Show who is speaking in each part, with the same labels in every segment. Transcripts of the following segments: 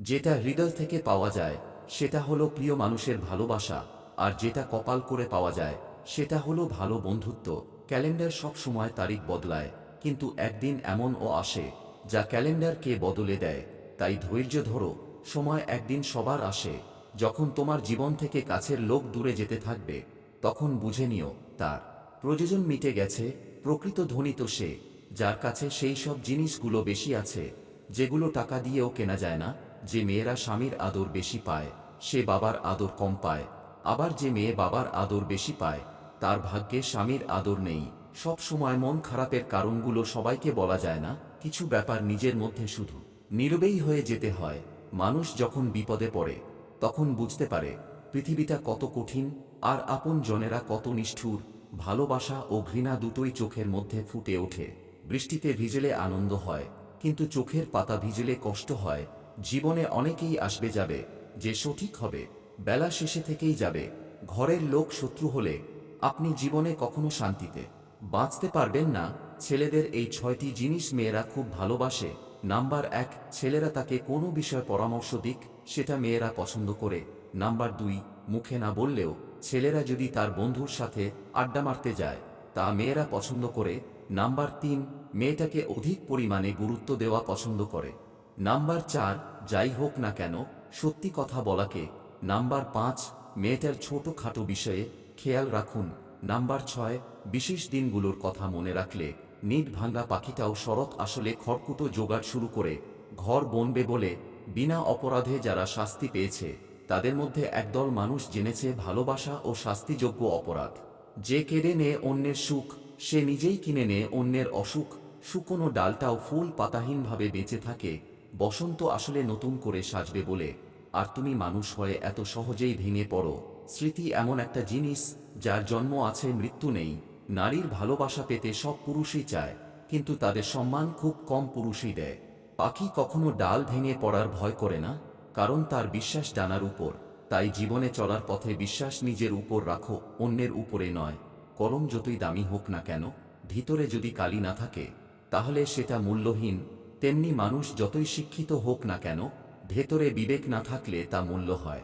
Speaker 1: যেটা হৃদয় থেকে পাওয়া যায় সেটা হলো প্রিয় মানুষের ভালোবাসা, আর যেটা কপাল করে পাওয়া যায় সেটা হলো ভালো বন্ধুত্ব। ক্যালেন্ডার সব সময় তারিখ বদলায়, কিন্তু একদিন এমনও আসে যা ক্যালেন্ডারকে বদলে দেয়। তাই ধৈর্য ধরো, সময় একদিন সবার আসে। যখন তোমার জীবন থেকে কাছের লোক দূরে যেতে থাকবে, তখন বুঝে নিও তার প্রয়োজন মিটে গেছে। প্রকৃত ধনী তো সে, যার কাছে সেই সব জিনিসগুলো বেশি আছে যেগুলো টাকা দিয়েও কেনা যায় না। যে মেয়েরা স্বামীর আদর বেশি পায় সে বাবার আদর কম পায়, আবার যে মেয়ে বাবার আদর বেশি পায় তার ভাগ্যে স্বামীর আদর নেই। সব সময় মন খারাপের কারণগুলো সবাইকে বলা যায় না, কিছু ব্যাপার নিজের মধ্যে শুধু নীরবেই হয়ে যেতে হয়। মানুষ যখন বিপদে পড়ে তখন বুঝতে পারে পৃথিবীটা কত কঠিন, আর আপন জনেরা কত নিষ্ঠুর। ভালোবাসা ও ঘৃণা দুটোই চোখের মধ্যে ফুটে ওঠে। বৃষ্টিতে ভিজলে আনন্দ হয়, কিন্তু চোখের পাতা ভিজলে কষ্ট হয়। জীবনে অনেকেই আসবে যাবে, যে সঠিক হবে বেলা শেষে থেকেই যাবে। ঘরের লোক শত্রু হলে আপনি জীবনে কখনো শান্তিতে বাঁচতে পারবেন না। ছেলেদের এই 6টি জিনিস মেয়েরা খুব ভালোবাসে। নাম্বার 1, ছেলেরা তাকে কোনো বিষয়ে পরামর্শ দিক, সেটা মেয়েরা পছন্দ করে। নাম্বার 2, মুখে না বললেও ছেলেরা যদি তার বন্ধুর সাথে আড্ডা মারতে যায় তা মেয়েরা পছন্দ করে। নাম্বার 3, মেয়েটাকে অধিক পরিমাণে গুরুত্ব দেওয়া পছন্দ করে। নাম্বার 4, যাই হোক না কেন সত্যি কথা বলাকে। নাম্বার 5, মেয়েটার ছোটখাটো বিষয়ে খেয়াল রাখুন। নাম্বার 6, বিশেষ দিনগুলোর কথা মনে রাখলে নিট ভাঙ্গা পাখিটাও শরৎ আসলে খড়কুটো জোগাড় শুরু করে ঘর বনবে বলে। বিনা অপরাধে যারা শাস্তি পেয়েছে তাদের মধ্যে একদল মানুষ জেনেছে ভালোবাসা ও শাস্তিযোগ্য অপরাধ। যে কেড়ে নেয় অন্যের সুখ, সে নিজেই কিনে নেয় অন্যের অসুখ। শুকনো ডালটাও ফুল পাতাহীনভাবে বেঁচে থাকে বসন্ত আসলে নতুন করে সাজবে বলে। আর তুমি মানুষ হয়ে এত সহজেই ভেঙে পড়ো। স্মৃতি এমন একটা জিনিস যার জন্ম আছে মৃত্যু নেই। নারীর ভালোবাসা পেতে সব পুরুষই চায়, কিন্তু তাদের সম্মান খুব কম পুরুষই দেয়। পাখি কখনো ডাল ভেঙে পড়ার ভয় করে না, কারণ তার বিশ্বাস ডানার উপর। তাই জীবনে চলার পথে বিশ্বাস নিজের উপর রাখো, অন্যের উপরে নয়। কলম যতই দামি হোক না কেন, ভিতরে যদি কালি না থাকে তাহলে সেটা মূল্যহীন। তেমনি মানুষ যতই শিক্ষিত হোক না কেন, ভেতরে বিবেক না থাকলে তা মূল্য হয়।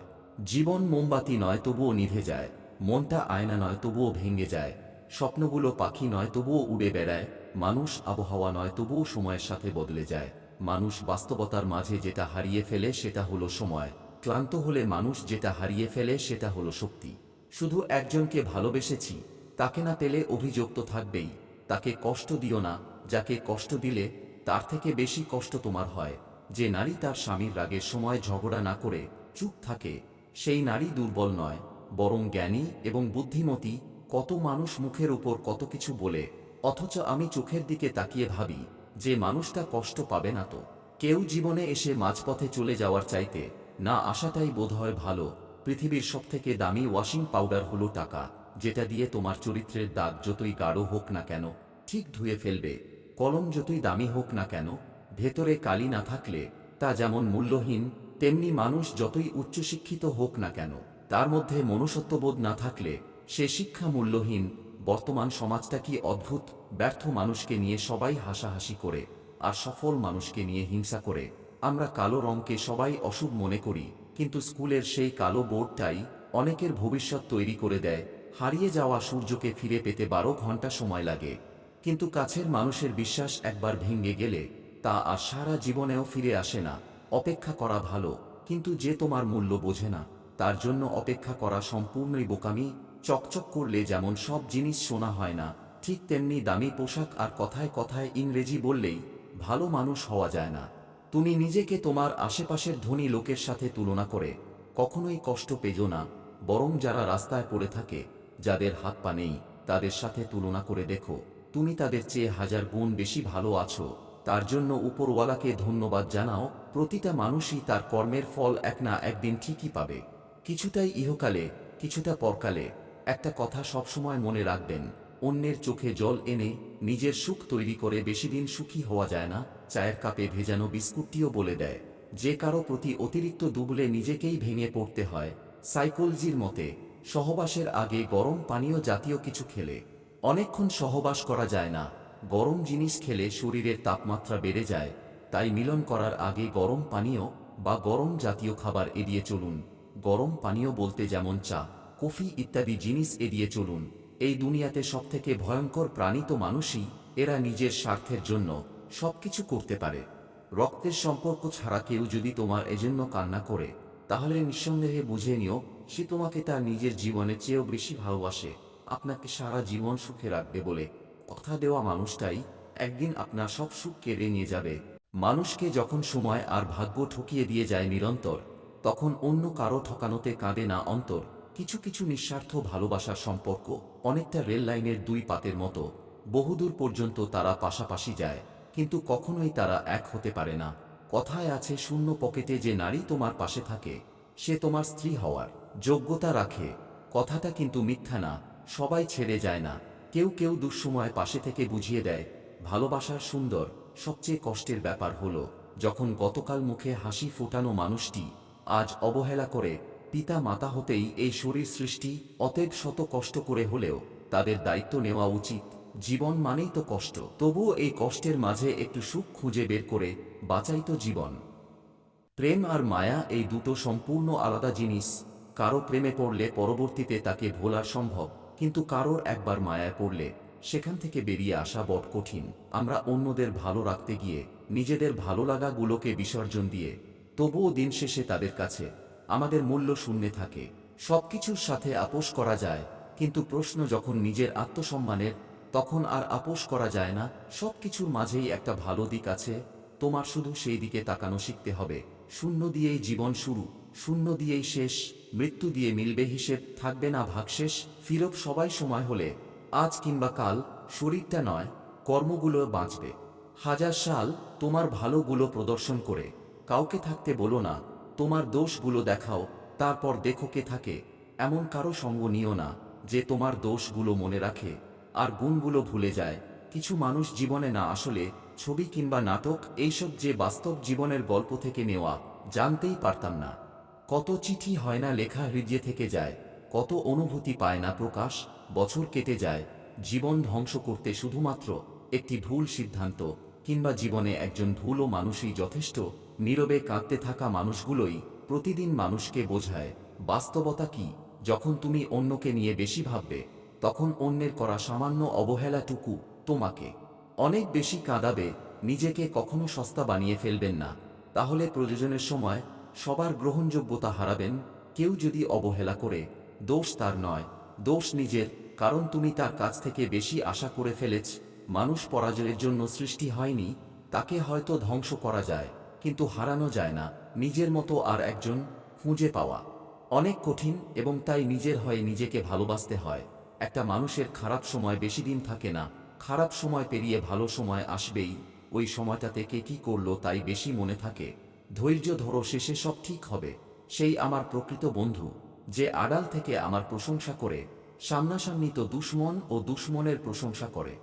Speaker 1: জীবন মোমবাতি নয় তবুও নিভে যায়, মনটা আয়না নয় তবুও ভেঙে যায়, স্বপ্নগুলো পাখি নয় তবুও উড়ে বেড়ায়, মানুষ আবহাওয়া নয় তবুও সময়ের সাথে বদলে যায়। মানুষ বাস্তবতার মাঝে যেটা হারিয়ে ফেলে সেটা হলো সময়। ক্লান্ত হলে মানুষ যেটা হারিয়ে ফেলে সেটা হলো শক্তি। শুধু একজনকে ভালোবেসেছি, তাকে না পেলে অভিযোগ তো থাকবেই। তাকে কষ্ট দিও না, যাকে কষ্ট দিলে তার থেকে বেশি কষ্ট তোমার হয়। যে নারী তার স্বামীর রাগের সময় ঝগড়া না করে চুপ থাকে, সেই নারী দুর্বল নয়, বরং জ্ঞানী এবং বুদ্ধিমতী। কত মানুষ মুখের উপর কত কিছু বলে, অথচ আমি চোখের দিকে তাকিয়ে ভাবি যে মানুষটা কষ্ট পাবে না তো। কেউ জীবনে এসে মাঝপথে চলে যাওয়ার চাইতে না আসাটাই বোধহয় ভালো। পৃথিবীর সবথেকে দামি ওয়াশিং পাউডার হলো টাকা, যেটা দিয়ে তোমার চরিত্রের দাগ যতই গাঢ় হোক না কেন ঠিক ধুয়ে ফেলবে। কলম যতই দামি হোক না কেন, ভেতরে কালি না থাকলে তা যেমন মূল্যহীন, তেমনি মানুষ যতই উচ্চশিক্ষিত হোক না কেন, তার মধ্যে মনুষ্যত্ববোধ না থাকলে সে শিক্ষা মূল্যহীন। বর্তমান সমাজটা কি অদ্ভুত! ব্যর্থ মানুষকে নিয়ে সবাই হাসাহাসি করে, আর সফল মানুষকে নিয়ে হিংসা করে। আমরা কালো রঙকে সবাই অশুভ মনে করি, কিন্তু স্কুলের সেই কালো বোর্ডটাই অনেকের ভবিষ্যৎ তৈরি করে দেয়। হারিয়ে যাওয়া সূর্যকে ফিরে পেতে 12 ঘন্টা সময় লাগে, কিন্তু কাছের মানুষের বিশ্বাস একবার ভেঙে গেলে তা আর সারা জীবনেও ফিরে আসে না। অপেক্ষা করা ভালো, কিন্তু যে তোমার মূল্য বোঝে না তার জন্য অপেক্ষা করা সম্পূর্ণই বোকামি। চকচক করলে যেমন সব জিনিস শোনা হয় না, ঠিক তেমনি দামি পোশাক আর কথায় কথায় ইংরেজি বললেই ভালো মানুষ হওয়া যায় না। তুমি নিজেকে তোমার আশেপাশের ধনী লোকের সাথে তুলনা করে কখনোই কষ্ট পেজো না, বরং যারা রাস্তায় পড়ে থাকে, যাদের হাত পা নেই, তাদের সাথে তুলনা করে দেখো তুমি তাদের চেয়ে 1000 গুণ বেশি ভালো আছো। তার জন্য উপরওয়ালাকে ধন্যবাদ জানাও। প্রতিটা মানুষই তার কর্মের ফল এক না একদিন ঠিকই পাবে, কিছুটাই ইহকালে, কিছুটা পরকালে। একটা কথা সবসময় মনে রাখবেন, অন্যের চোখে জল এনে নিজের সুখ তৈরি করে বেশিদিন সুখী হওয়া যায় না। চায়ের কাপে ভেজানো বিস্কুটটিও বলে দেয় যে কারো প্রতি অতিরিক্ত ডুবলে নিজেকেই ভেঙে পড়তে হয়। সাইকোলজির মতে সহবাসের আগে গরম পানীয় জাতীয় কিছু খেলে অনেকক্ষণ সহবাস করা যায় না। গরম জিনিস খেলে শরীরের তাপমাত্রা বেড়ে যায়, তাই মিলন করার আগে গরম পানীয় বা গরম জাতীয় খাবার এড়িয়ে চলুন। গরম পানীয় বলতে যেমন চা, কফি ইত্যাদি জিনিস এড়িয়ে চলুন। এই দুনিয়াতে সবথেকে ভয়ঙ্কর প্রাণী তো মানুষই। এরা নিজের স্বার্থের জন্য সবকিছু করতে পারে। রক্তের সম্পর্ক ছাড়া কেউ যদি তোমার এজন্য কান্না করে, তাহলে নিঃসন্দেহে বুঝে নিও সে তোমাকে তার নিজের জীবনের চেয়েও বেশি ভালোবাসে। আপনাকে সারা জীবন সুখে রাখবে বলে কথা দেওয়া মানুষটাই একদিন আপনার সব সুখ কেড়ে নিয়ে যাবে। মানুষকে যখন সময় আর ভাগ্য ঠকিয়ে দিয়ে যায় নিরন্তর, তখন অন্য কারো ঠকানোতে কাঁদে না অন্তর। কিছু কিছু নিঃস্বার্থ ভালোবাসার সম্পর্ক অনেকটা রেল লাইনের দুই পাতের মতো, বহুদূর পর্যন্ত তারা পাশাপাশি যায়, কিন্তু কখনোই তারা এক হতে পারে না। কথায় আছে, শূন্য পকেটে যে নারী তোমার পাশে থাকে সে তোমার স্ত্রী হওয়ার যোগ্যতা রাখে। কথাটা কিন্তু মিথ্যা না। সবাই ছেড়ে যায় না, কেউ কেউ দুঃসময় পাশে থেকে বুঝিয়ে দেয়। ভালোবাসার সুন্দর সবচেয়ে কষ্টের ব্যাপার হলো যখন গতকাল মুখে হাসি ফোটানো মানুষটি আজ অবহেলা করে। পিতা মাতা হতেই এই শরীর সৃষ্টি, অতএব শত কষ্ট করে হলেও তাদের দায়িত্ব নেওয়া উচিত। জীবন মানেই তো কষ্ট, তবুও এই কষ্টের মাঝে একটু সুখ খুঁজে বের করে বাঁচাই তো জীবন। প্রেম আর মায়া এই দুটো সম্পূর্ণ আলাদা জিনিস। কারো প্রেমে পড়লে পরবর্তীতে তাকে ভোলা সম্ভব, কিন্তু কারোর একবার মায়ায় পড়লে সেখান থেকে বেরিয়ে আসা বড় কঠিন। আমরা অন্যদের ভালো রাখতে গিয়ে নিজেদের ভালো লাগাগুলোকে বিসর্জন দিয়ে তবুও দিন শেষে তাদের কাছে আমাদের মূল্য শূন্য থাকে। সবকিছুর সাথে আপোষ করা যায়, কিন্তু প্রশ্ন যখন নিজের আত্মসম্মানের, তখন আর আপোষ করা যায় না। সবকিছুর মাঝেই একটা ভালো দিক আছে, তোমার শুধু সেই দিকে তাকানো শিখতে হবে। শূন্য দিয়েই জীবন শুরু, শূন্য দিয়েই শেষ। মৃত্যু দিয়ে মিলবে হিসেব, থাকবে না ভাগশেষ। ফিরব সবাই সময় হলে, আজ কিংবা কাল। শরীরটা নয়, কর্মগুলো বাঁচবে হাজার সাল। তোমার ভালোগুলো প্রদর্শন করে কাউকে থাকতে বলো না, তোমার দোষগুলো দেখাও, তারপর দেখো কে থাকে। এমন কারো সঙ্গ নিও না যে তোমার দোষগুলো মনে রাখে আর গুণগুলো ভুলে যায়। কিছু মানুষ জীবনে না আসলে ছবি কিংবা নাটক, এইসব যে বাস্তব জীবনের গল্প থেকে নেওয়া, জানতেই পারতাম না। কত চিঠি হয় না লেখা, হৃদয়ে থেকে যায়, কত অনুভূতি পায় না প্রকাশ। বছর কেটে যায় জীবন ধ্বংস করতে শুধুমাত্র একটি ভুল সিদ্ধান্ত, কিংবা জীবনে একজন ভুলও মানুষই যথেষ্ট। নীরবে কাঁদতে থাকা মানুষগুলোই প্রতিদিন মানুষকে বোঝায় বাস্তবতা কি। যখন তুমি অন্যকে নিয়ে বেশি ভাববে, তখন অন্যের করা সামান্য অবহেলাটুকু তোমাকে অনেক বেশি কাঁদাবে। নিজেকে কখনো সস্তা বানিয়ে ফেলবেন না, তাহলে প্রয়োজনের সময় সবার গ্রহণযোগ্যতা হারাবেন। কেউ যদি অবহেলা করে, দোষ তার নয়, দোষ নিজের, কারণ তুমি তার কাছ থেকে বেশি আশা করে ফেলেছ। মানুষ পরাজয়ের জন্য সৃষ্টি হয়নি, তাকে হয়তো ধ্বংস করা যায়, কিন্তু হারানো যায় না। নিজের মতো আর একজন খুঁজে পাওয়া অনেক কঠিন, এবং তাই নিজের হয়ে নিজেকে ভালোবাসতে হয়। একটা মানুষের খারাপ সময় বেশি দিন থাকে না, খারাপ সময় পেরিয়ে ভালো সময় আসবেই। ওই সময়টাতে কে কী করলো তাই বেশি মনে থাকে। ধৈর্য ধরো, শেষে সব ঠিক হবে। সেই আমার প্রকৃত বন্ধু, যে আড়াল থেকে আমার প্রশংসা করে, সামনাসামনি তো দুশমন ও দুশমনের প্রশংসা করে।